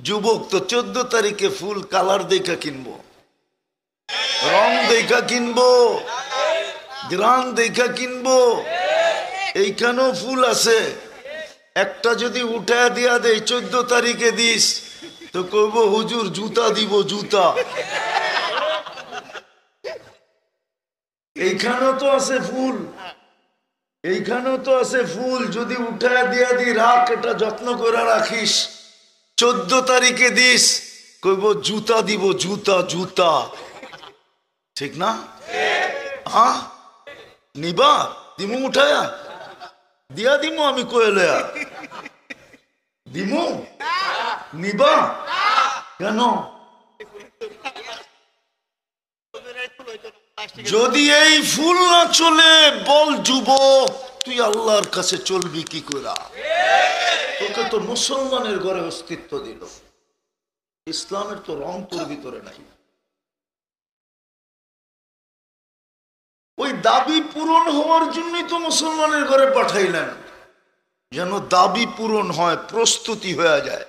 যুবক তো 14 তারিখে ফুল কালার দেখা কিনবো, রং দেখা কিনবো, গ্রান দেখা কিনবো। এইখানেও ফুল আছে, একটা যদি উঠা দিয়া দেয় 14 তারিখে দিস তো কইব হুজুর জুতা দিব, জুতা। এইখানেও তো আছে ফুল, এইখানেও তো আছে ফুল, যদি উঠা দিয়া দি রাখ, এটা যত্ন করে রাখিস, 14 তারিখে দিস কইব জুতা দিব, জুতা, জুতা। ঠিক না? হ্যাঁ, নিবা দিমু, উঠায়া দিয়া দিমু, আমি কইলয়া দিমু, নিবা কেন? যদি এই ফুল না চলে, বল যুবক তুই আল্লাহর কাছে চলবি কি করে? তোকে তো মুসলমানের ঘরে অস্তিত্ব দিল, ইসলামের তো রং তোর ভিতরে নাই। ওই দাবি পূরণ হওয়ার জন্যই তো মুসলমানের ঘরে পাঠাইলেন, যেন দাবি পূরণ হয়, প্রস্তুতি হয়ে যায়।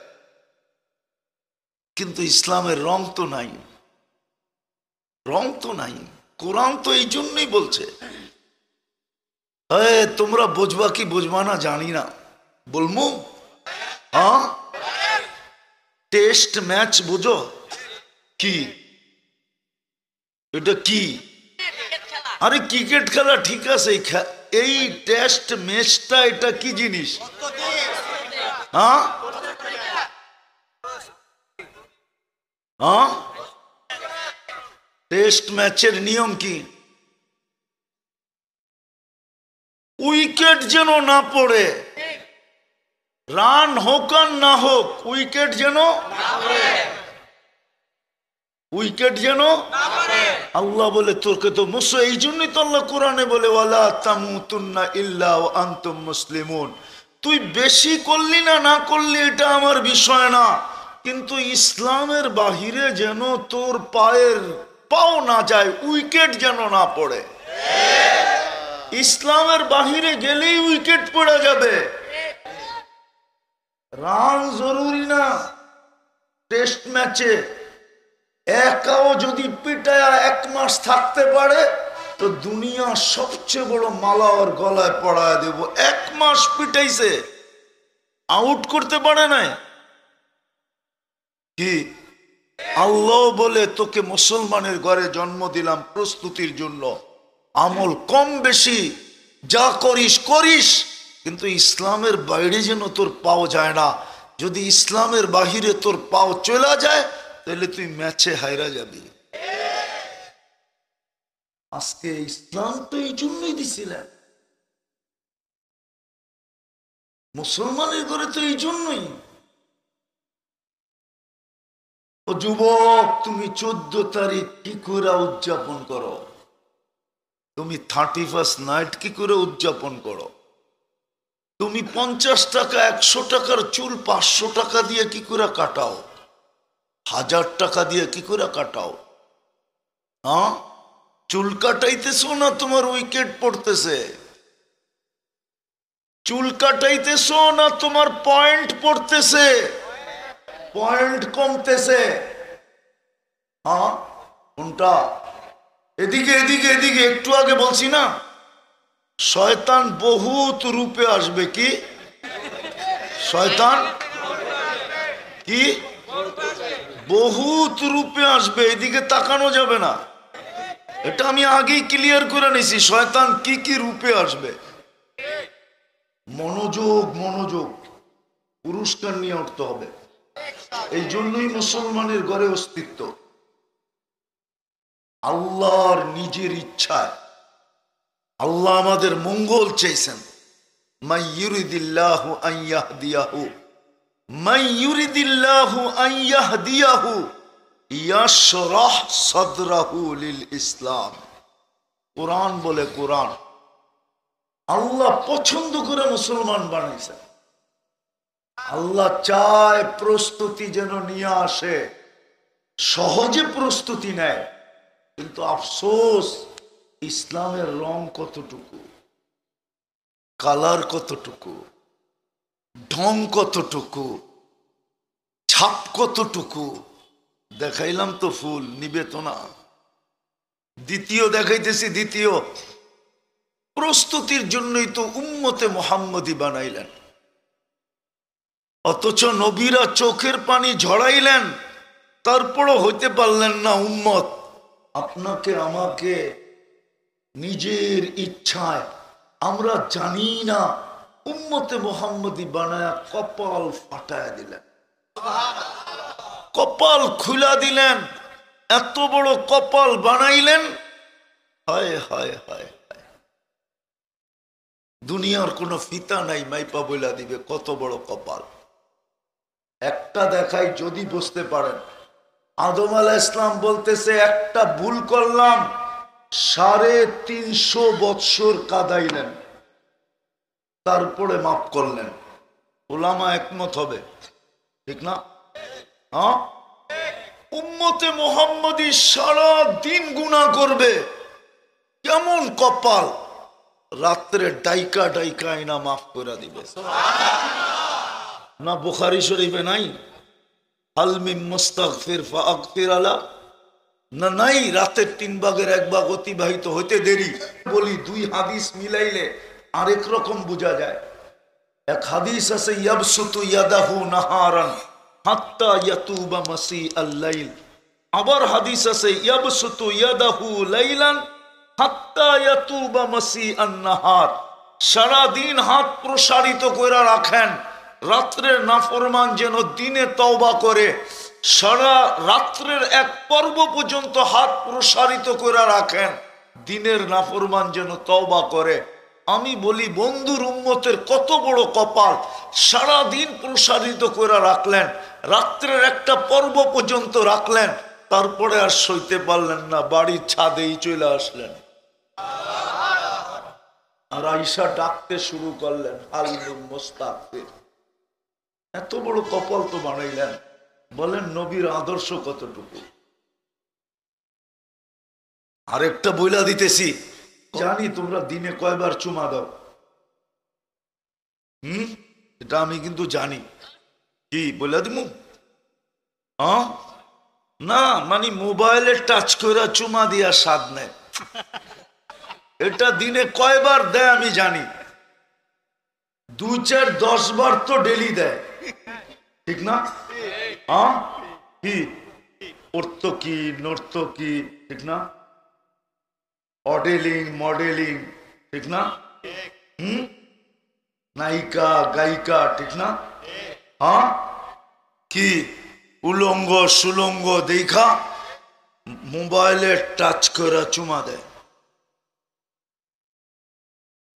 কিন্তু ইসলামের রং তো নাই, রং তো নাই। কোরআন তো এই জন্যই বলছে, তোমরা বুঝবা কি বুঝবা না জানি না, বলমু। হ্যাঁ, টেস্ট ম্যাচ বুঝো কি? এটা কি? আরে ক্রিকেট খেলা ঠিক আছে, এই টেস্ট ম্যাচটা এটা কি জিনিস? হ্যাঁ হ্যাঁ, টেস্ট ম্যাচের নিয়ম কি? উইকেট যেন না পড়ে, রান হোক আর না হোক, উইকেট যেন, উইকেট যেন। আল্লাহ বলে তোরকে তো মুসো, এই জন্যই তো আল্লাহ কোরআনে বলে ওয়ালা তামুতুন্না ইল্লা ওয়া আনতুম মুসলিমুন। তুই বেশি করলি না না করলি এটা আমার বিষয় না, কিন্তু ইসলামের বাহিরে যেন তোর পায়ের পাও না যায়, উইকেট যেন না পড়ে। ইসলামের বাহিরে গেলেই উইকেট পড়ে যাবে। রান জরুরি না টেস্ট ম্যাচে, একাও যদি পিটায়া 1 মাস থাকতে পারে তো দুনিয়ার সবচেয়ে বড় মালা ওর গলায় পড়ায় দেব। 1 মাস পিটাইছে, আউট করতে পারে নাই কি? আল্লাহ বলে তোকে মুসলমানের ঘরে জন্ম দিলাম প্রস্তুতির জন্য, আমল কম বেশি যা করিস করিস, কিন্তু ইসলামের বাইরে যেন তোর পাও যায় না। যদি ইসলামের বাহিরে তোর পাও চলে যায় তাহলে তুই ম্যাচে হাইরা যাবি। আজকে ইসলাম তো এই জন্যই দিছিলেন, মুসলমানের ঘরে তো এই জন্যই। ও যুবক, তুমি 14 তারিখ কি করে উদযাপন করো? তুমি 31st নাইট কি করে উদযাপন করো? তুমি 50 টাকা 100 টাকার চুল 500 টাকা দিয়ে কি করে কাটাও? 1000 টাকা দিয়ে কি করে কাটাও? হ্যাঁ, চুল কাটাইতেছো না তোমার উইকেট পড়তেছে? চুল কাটাইতেছো না তোমার পয়েন্ট পড়তেছে, পয়েন্ট কমতেছে? হ্যাঁ, কোনটা? এদিকে এদিকে এদিকে, একটু আগে বলছি না, শয়তান বহুত রূপে আসবে। কি শয়তান? কি বহুত রূপে আসবে, এদিকে তাকানো যাবে না। এটা আমি আগেই ক্লিয়ার করে নিছি, শয়তান কি কি রূপে আসবে। মনোযোগ, মনোযোগ, পুরস্কার নিয়ে উঠতে হবে। এই জন্যই মুসলমানের ঘরে অস্তিত্ব। আল্লাহর নিজের ইচ্ছায় আল্লাহ আমাদের মঙ্গল চাইছেন। মান ইউরিদিল্লাহু আন ইয়াহদিয়াহু, মান ইউরিদিল্লাহু আন ইয়াহদিয়াহু ইয়াশরাহ সাদরাহু লিল ইসলাম। কোরআন বলে, কোরআন আল্লাহ পছন্দ করে মুসলমান বানাইছেন। আল্লাহ চায় প্রস্তুতি যেন নিয়ে আসে, সহজে প্রস্তুতি নেয়। কিন্তু আফসোস, ইসলামের রং কতটুকু, কালার কতটুকু, ঢং কতটুকু, ছাপ কতটুকু দেখাইলাম তো ফুল নিবে তো না। দ্বিতীয় দেখাইতেছি, দ্বিতীয় প্রস্তুতির জন্যই তো উম্মতে মুহাম্মদী বানাইলেন, অথচ নবীরা চোখের পানি ঝরাইলেন, তারপরও হইতে পারলেন না উম্মত। আপনাকে আমাকে নিজের ইচ্ছায় আমরা জানি না উম্মতে মুহাম্মদী বানায়া কপাল ফাটায় দিলেন, কপাল খুলা দিলেন, এত বড় কপাল বানাইলেন। হায় হায় হায় হায়, দুনিয়ার কোনো ফিতা নাই মাইপা বইলা দিবে কত বড় কপাল। একটা দেখাই যদি বুঝতে পারেন, আদম আলাইহিস সালাম বলতেছে একটা ভুল করলাম, 350 বৎসর কাঁদাইলেন, তারপরে মাফ করলেন। উলামা একমত হবে, ঠিক না? হ্যাঁ, উম্মতে মুহাম্মদী সারা দিন গুনাহ করবে, কেমন কপাল, রাত্রে ডাইকা ডাইকা আইনা মাফ করে দিবে। না বুখারী শরীফে নাই হাল মিন মুস্তাগফির ফাগফির আলা? না নাই, রাতের 3 ভাগের 1 ভাগ অতিবাহিত হইতে দেরি। বলি 2 হাদিস মিলাইলে আরেক রকম বোঝা যায়। এক হাদিস আছে ইয়াবসুতু ইয়াদাহু নাহারান হাত্তা ইয়াতুবা মাসি আল-লাইল, আবার হাদিস আছে ইয়াবসুতু ইয়াদাহু লাইলান হাত্তা ইয়াতুবা মাসি আন-নাহার, সারা দিন হাত প্রসারিত করে রাখেন, রাত্রের নাফরমান যেন দিনে তওবা করে। সারা রাত্রের এক পর্ব পর্যন্ত হাত প্রসারিত করে রাখেন, দিনের নাফরমান যেন তওবা করে। আমি বলি বন্ধুর উম্মতের কত বড় কপাল, সারা দিন প্রসারিত করে রাখলেন, রাত্রের একটা পর্ব পর্যন্ত রাখলেন, তারপরে আর সইতে পারলেন না, বাড়ির ছাদেই চলে আসলেন, আর আয়েশা ডাকতে শুরু করলেন আল মুস্তাগফির। এত বড় কপাল তো বানাইলেন, বলেন নবীর আদর্শ কতটুকু। আরেকটা বইলা দিতেছি, জানি তোমরা দিনে কয়বার চুমা দাও, এটা আমি কিন্তু জানি। কি বইলা দিমু? না মানে মোবাইলে টাচ করে চুমা দিয়া স্বাদ নেয়, এটা দিনে কয়বার দেয় আমি জানি। 2, 4, 10 বার তো ডেলি দেয়, ঠিক না? কি অর্থকি নর্তকি, ঠিক না? অডেলিং মডেলিং, ঠিক না? নায়িকা গায়িকা, ঠিক না? কি উলঙ্গ সুলঙ্গ দেখা মোবাইলে টাচ করে চুমা দেয়।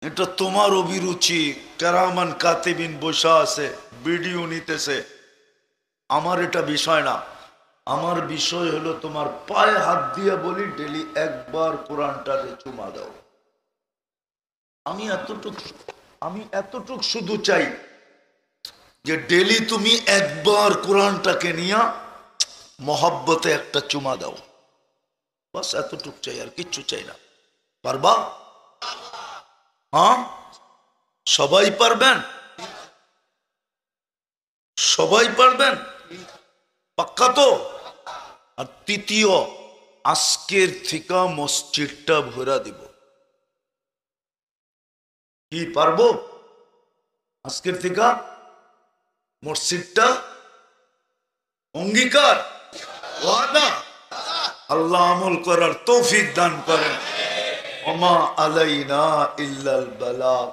এটা তোমার অভিরুচি, কেরামান কাতিবিন বসা আছে ভিডিও নিতেছে, আমার এটা বিষয় না। আমার বিষয় হলো তোমার পায়ে হাত দিয়ে বলি ডেলি 1 বার কোরআনটারে চুমা দাও। আমি এতটুক শুধু চাই যে ডেলি তুমি 1 বার কোরআনটাকে নিয়ে মহব্বতে একটা চুমা দাও, বাস এতটুক চাই, আর কিচ্ছু চাই না। পারবা? সবাই পারবেন? সবাই পারবেন? পাক্কা তো? আর তৃতীয়, আজকের থেকে মসজিদটা ভরা দিব। কি পারবো? আজকের থেকে মসজিদটা অঙ্গীকার, ওয়াদা। আল্লাহ আমল করার তৌফিক দান করেন। ওমা আলাইনা ইল্লাল বালাগ।